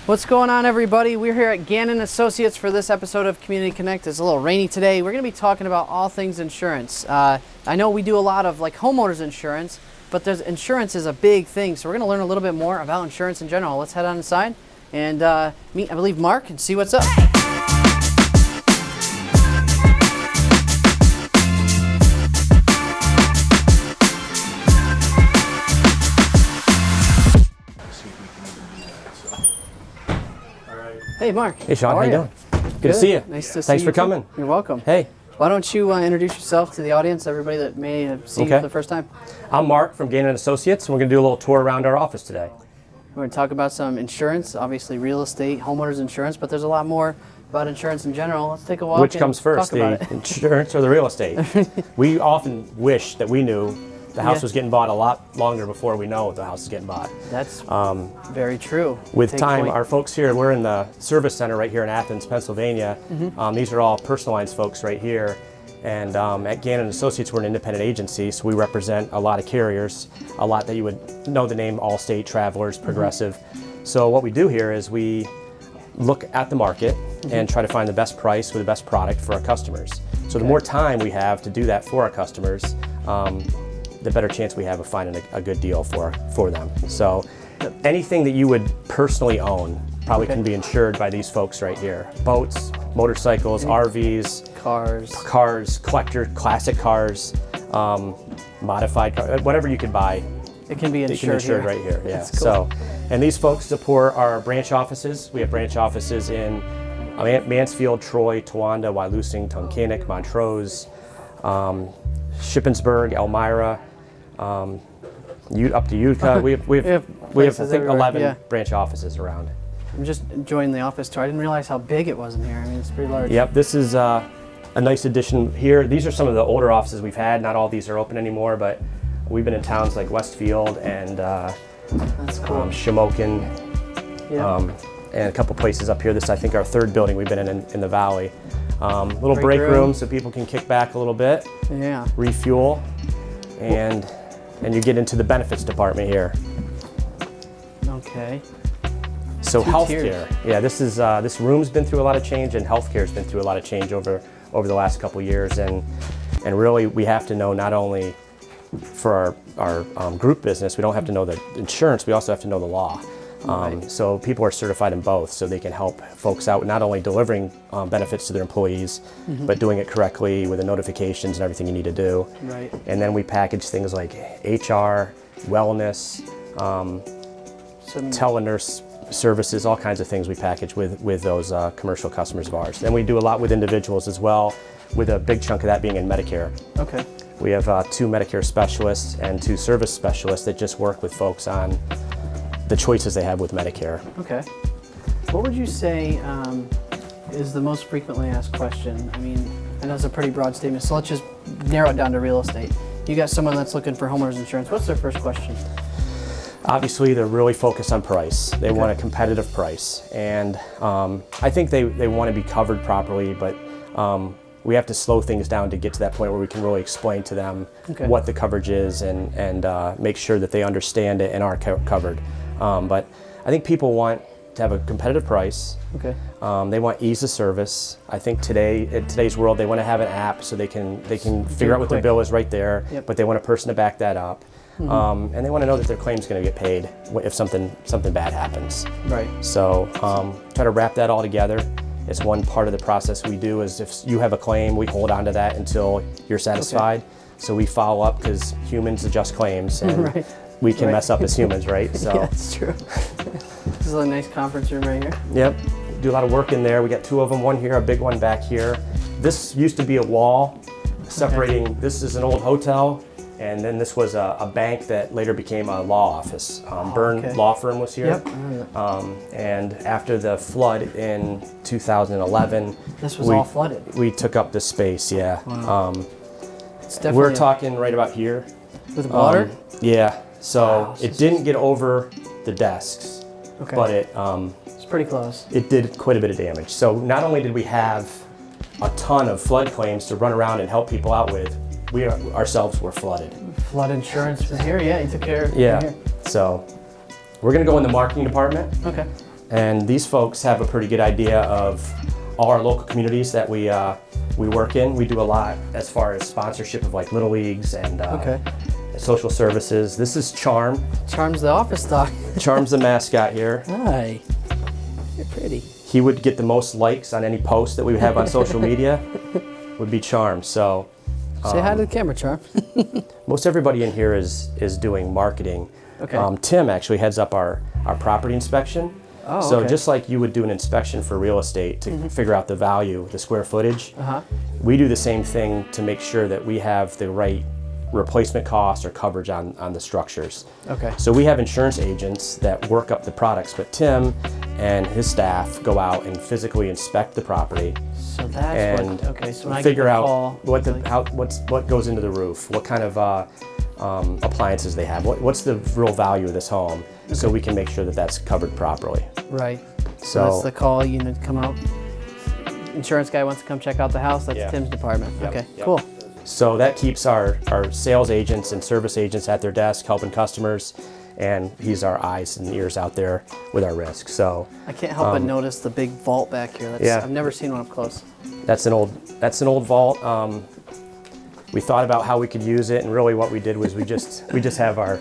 What's going on, everybody? We're here at Gannon Associates for this episode of Community Connect. It's a little rainy today. We're going to be talking about all things insurance. I know we do a lot of like homeowners insurance, but insurance is a big thing. So we're going to learn a little bit more about insurance in general. Let's head on inside and meet, I believe, Mark and see what's up. Hey, Mark. Hey, Sean. How you doing? Good to see you. Nice to see you. Thanks for coming. You're welcome. Hey. Why don't you introduce yourself to the audience, everybody that may have seen you for the first time? I'm Mark from Gannon Associates, and we're going to do a little tour around our office today. We're going to talk about some insurance, obviously real estate, homeowners insurance, but there's a lot more about insurance in general. Let's take a walk. Which comes first, the insurance or the real estate? We often wish that we knew the house was getting bought a lot longer before we know the house is getting bought. That's very true. With time, our folks here, we're in the service center right here in Athens, Pennsylvania. These are all personal lines folks right here. And at Gannon Associates, we're an independent agency, so we represent a lot of carriers, a lot that you would know the name: Allstate, Travelers, Progressive. So what we do here is we look at the market and try to find the best price with the best product for our customers. So the more time we have to do that for our customers, the better chance we have of finding a good deal for them. So anything that you would personally own probably can be insured by these folks right here. Boats, motorcycles, RVs, cars, collector, classic cars, modified cars, whatever you could buy. It can be insured, right here. Yeah. Cool. So, and these folks support our branch offices. We have branch offices in Mansfield, Troy, Towanda, Wyalusing, Tunkhannock, Montrose, Shippensburg, Elmira, up to Utica. We have I think 11 branch offices around. I'm just enjoying the office tour. I didn't realize how big it was in here. I mean, it's pretty large. Yep, this is a nice addition here. These are some of the older offices we've had. Not all these are open anymore, but we've been in towns like Westfield and that's cool. Shamokin, and a couple places up here. This is, I think, our third building we've been in the valley. Little break room so people can kick back a little bit, refuel, and you get into the benefits department here. Okay. So healthcare, this room's been through a lot of change, and healthcare's been through a lot of change over the last couple of years, and really we have to know not only for our group business, we don't have to know the insurance, we also have to know the law. So people are certified in both, so they can help folks out, not only delivering benefits to their employees, but doing it correctly with the notifications and everything you need to do. Right. And then we package things like HR, wellness, telenurse services, all kinds of things we package with those commercial customers of ours. Then we do a lot with individuals as well, with a big chunk of that being in Medicare. Okay. We have 2 Medicare specialists and 2 service specialists that just work with folks on the choices they have with Medicare. Okay. What would you say is the most frequently asked question? I mean, I know it's a pretty broad statement, so let's just narrow it down to real estate. You got someone that's looking for homeowners insurance. What's their first question? Obviously, they're really focused on price. They want a competitive price. And I think they want to be covered properly, but we have to slow things down to get to that point where we can really explain to them what the coverage is and make sure that they understand it and are covered. But I think people want to have a competitive price. Okay. They want ease of service. I think in today's world, they want to have an app so they can figure out what their bill is right there, but they want a person to back that up. And they want to know that their claim is going to get paid if something bad happens. Right. So try to wrap that all together. It's one part of the process we do is if you have a claim, we hold on to that until you're satisfied. So we follow up because humans adjust claims and we can mess up as humans, right? So yeah, that's true. This is a nice conference room right here. Yep. Do a lot of work in there. We got 2 of them, one here, a big one back here. This used to be a wall separating, this is an old hotel. And then this was a bank that later became a law office. Byrne Law Firm was here. And after the flood in 2011, this was all flooded. We took up this space, Wow. We're talking right about here. With water? Yeah. So it didn't get over the desks, but it's pretty close. It did quite a bit of damage. So not only did we have a ton of flood claims to run around and help people out with, we ourselves were flooded. Flood insurance was here, you took care of it. Yeah, so we're gonna go in the marketing department. Okay. And these folks have a pretty good idea of all our local communities that we work in. We do a lot as far as sponsorship of like little leagues and social services. This is Charm. Charm's the office dog. Charm's the mascot here. Hi. You're pretty. He would get the most likes on any post that we have on social media. Would be Charm. So say hi to the camera, Charm. most everybody in here is doing marketing. Okay. Tim actually heads up our property inspection. Oh, so okay. just like you would do an inspection for real estate to figure out the value, the square footage, Uh-huh. we do the same thing to make sure that we have the right replacement cost or coverage on the structures. Okay. So we have insurance agents that work up the products, but Tim and his staff go out and physically inspect the property So that's and what, okay, so when I figure get the out call, what it's like- what goes into the roof, what kind of appliances they have, what's the real value of this home, so we can make sure that that's covered properly. right. So So that's the call, you know, come out. Insurance guy wants to come check out the house, that's Yeah. Tim's department. Yep, Okay, yep. cool. So that keeps our sales agents and service agents at their desk helping customers, and he's our eyes and ears out there with our risk. So I can't help but notice the big vault back here. That's, Yeah. I've never seen one up close. that's an old vault. We thought about how we could use it, and really what we did was we just have our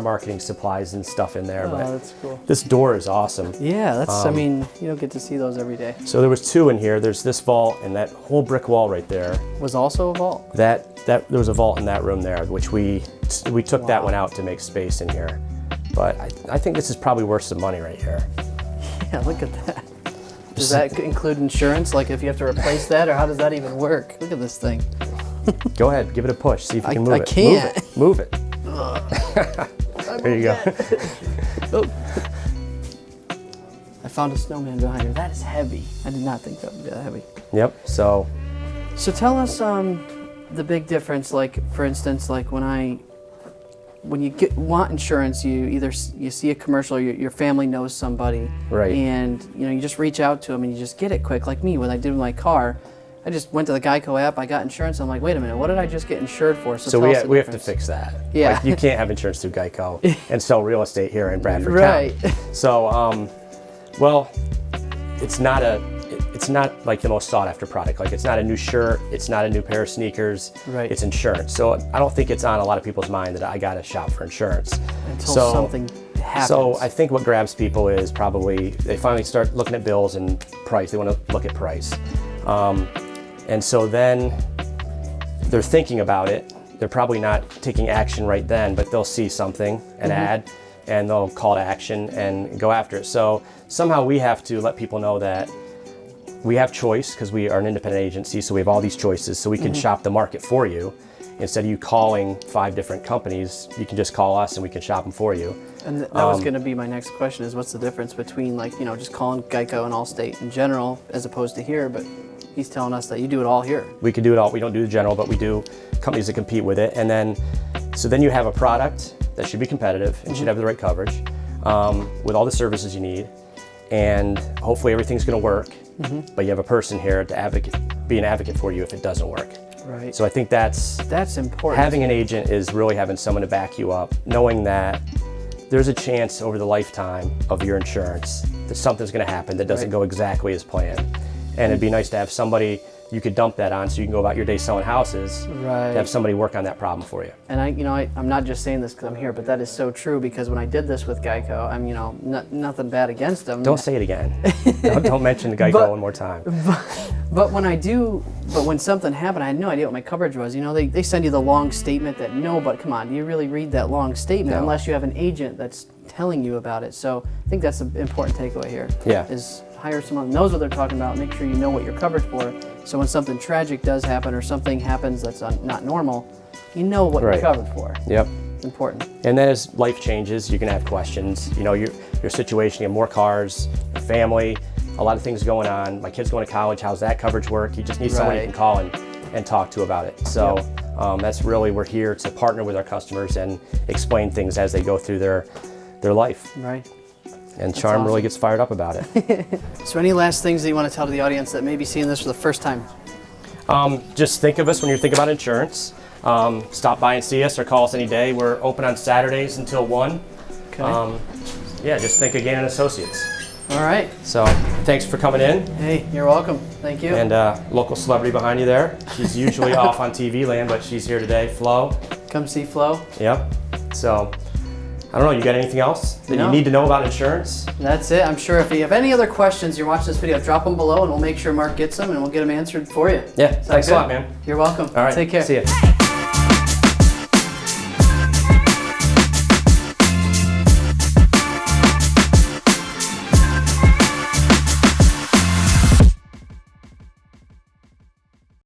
marketing supplies and stuff in there. Oh, But that's cool. this door is awesome. Yeah, that's, I mean, you don't get to see those every day. So there was two in here. There's this vault and that whole brick wall right there. Was also a vault? That there was a vault in that room there, which we took that Wow. one out to make space in here. But I think this is probably worth some money right here. Yeah, look at that. Does that include insurance? Like if you have to replace that, or how does that even work? Look at this thing. Go ahead, give it a push. See if you can move I it. can't. Move it. Move it. There you go. Oh. I found a snowman behind her. That is heavy. I did not think that would be that heavy. Yep. So So tell us the big difference. Like for instance, like when you want insurance, you see a commercial, your family knows somebody, Right. And you just reach out to them and you just get it quick. Like me, when I did with my car, I just went to the Geico app, I got insurance. I'm like, wait a minute, what did I just get insured for? So tell we us the we have to difference. fix that. Yeah. Like, you can't have insurance through Geico and sell real estate here in Bradford Right. County. So well, it's not like the most sought after product. Like it's not a new shirt, it's not a new pair of sneakers. Right. It's insurance. So I don't think it's on a lot of people's mind that I got to shop for insurance Until something happens. So I think what grabs people is probably they finally start looking at bills and price. They want to look at price. And so then they're thinking about it. They're probably not taking action right then, but they'll see something, an ad, and they'll call to action and go after it. So somehow we have to let people know that we have choice because we are an independent agency, so we have all these choices, so we can shop the market for you. Instead of you calling 5 different companies, you can just call us and we can shop them for you. And that was going to be my next question: is what's the difference between just calling Geico and Allstate in general as opposed to here? But he's telling us that you do it all here. We can do it all. We don't do the general, but we do companies that compete with it. And then you have a product that should be competitive and should have the right coverage with all the services you need. And hopefully everything's going to work. But you have a person here to be an advocate for you if it doesn't work. Right. So I think that's important. having an agent is really having someone to back you up, knowing that there's a chance over the lifetime of your insurance that something's going to happen that doesn't go exactly as planned. And it'd be nice to have somebody you could dump that on so you can go about your day selling houses. Right. To have somebody work on that problem for you. And I'm not just saying this because I'm here, but that is so true, because when I did this with Geico, I'm, nothing bad against them. Don't say it again. don't mention Geico one more time. But when something happened, I had no idea what my coverage was. They send you the long statement that but come on, do you really read that long statement No. unless you have an agent that's telling you about it? So I think that's an important takeaway here. Yeah. Is hire someone who knows what they're talking about. Make sure you know what you're covered for. So when something tragic does happen or something happens that's not normal, you know what Right. you're covered for. Yep. It's important. And then as life changes, you can have questions. Your situation, you have more cars, a family, a lot of things going on. My kid's going to college. How's that coverage work? You just need someone you Right. can call and talk to about it. So that's really, we're here to partner with our customers and explain things as they go through their life. Right. And Charm awesome. really gets fired up about it. So any last things that you want to tell to the audience that may be seeing this for the first time? Just think of us when you're thinking about insurance. Stop by and see us or call us any day. We're open on Saturdays until 1. Okay. Just think of Gannon Associates. All right. So thanks for coming in. Hey, you're welcome. Thank you. And local celebrity behind you there. She's usually off on TV land, but she's here today. Flo. Come see Flo. Yep. So I don't know, you got anything else that you need to know about insurance? That's it. I'm sure if you have any other questions, you're watching this video, drop them below and we'll make sure Mark gets them and we'll get them answered for you. Yeah, thanks a lot, man. You're welcome. All right, Take care. See ya.